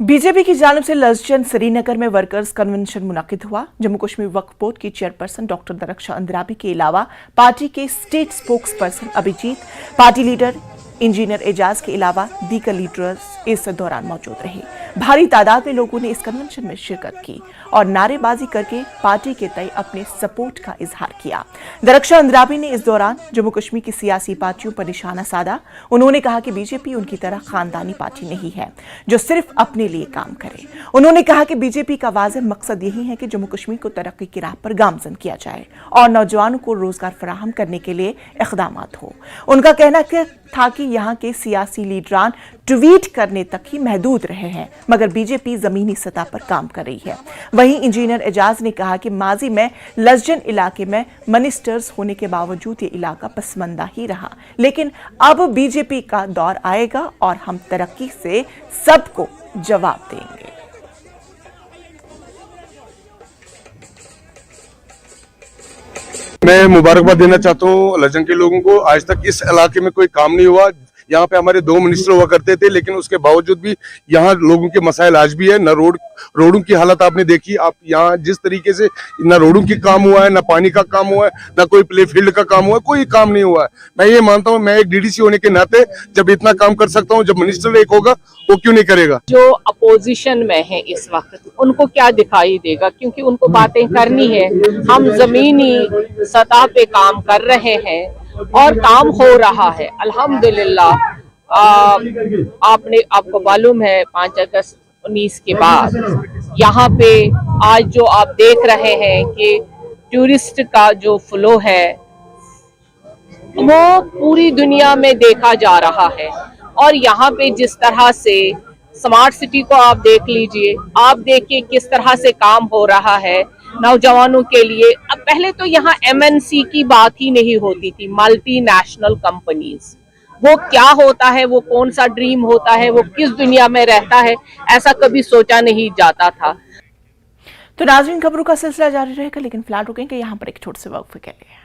BJP की जानिब से लजजन श्रीनगर में वर्कर्स कन्वेंशन मुनाकिद हुआ। जम्मू कश्मीर वक्फ बोर्ड की चेयरपर्सन डॉक्टर दरख्शां अंद्राबी के अलावा पार्टी के state spokesperson Abhijit, party leader engineer Aijaz के अलावा दीगर लीडर्स इस दौरान मौजूद रहे। भारी तादाद में लोगों ने इस कन्वेंशन में शिरकत की और नारेबाजी करके पार्टी के तय अपने सपोर्ट का इजहार किया। दरख्शां अंद्राबी ने इस दौरान जम्मू कश्मीर की सियासी पार्टियों पर निशाना साधा। उन्होंने कहा कि बीजेपी उनकी तरह खानदानी पार्टी नहीं है जो सिर्फ अपने लिए काम करे। उन्होंने कहा कि बीजेपी का वाज़ेह मकसद यही है कि जम्मू कश्मीर को तरक्की की राह पर गामजन किया जाए और नौजवानों को रोजगार फराहम करने के लिए इक़दामात हो। उनका कहना था कि यहाँ के सियासी लीडरान ट्वीट करने तक ही महदूद रहे हैं, मगर बीजेपी जमीनी सतह पर काम कर रही है। वहीं इंजीनियर एजाज ने कहा कि माजी में लजजन इलाके में मिनिस्टर्स होने के बावजूद ये इलाका पसमंदा ही रहा, लेकिन अब बीजेपी का दौर आएगा और हम तरक्की से सबको जवाब देंगे। मैं मुबारकबाद देना चाहता हूँ लजन के लोगों को। आज तक इस इलाके में कोई काम नहीं हुआ। यहाँ पे हमारे 2 मिनिस्टर हुआ करते थे, लेकिन उसके बावजूद भी यहाँ लोगों के मसाइल आज भी है। न रोडों की हालत आपने देखी, आप यहाँ जिस तरीके से न रोडों की काम हुआ है, न पानी का काम हुआ है, न कोई प्ले फील्ड का काम हुआ है, कोई काम नहीं हुआ है। मैं ये मानता हूँ, मैं एक डीडीसी होने के नाते जब इतना काम कर सकता हूँ, जब मिनिस्टर एक होगा वो क्यों नहीं करेगा। जो अपोजिशन में है इस वक्त उनको क्या दिखाई देगा, क्योंकि उनको बातें करनी है। हम जमीनी सतह पे काम कर रहे हैं और काम हो रहा है अल्हम्दुलिल्लाह। आपको मालूम है 5 अगस्त 19 के बाद यहाँ पे आज जो आप देख रहे हैं कि टूरिस्ट का जो फ्लो है वो पूरी दुनिया में देखा जा रहा है। और यहाँ पे जिस तरह से स्मार्ट सिटी को आप देख लीजिए, आप देखिए किस तरह से काम हो रहा है नौजवानों के लिए। अब पहले तो यहाँ MNC की बात ही नहीं होती थी, मल्टीनेशनल कंपनीज। वो क्या होता है, वो कौन सा ड्रीम होता है, वो किस दुनिया में रहता है, ऐसा कभी सोचा नहीं जाता था। तो नाज़रीन, खबरों का सिलसिला जारी रहेगा, लेकिन फिलहाल रुकेंगे यहाँ पर एक छोटे से वक्फे के लिए।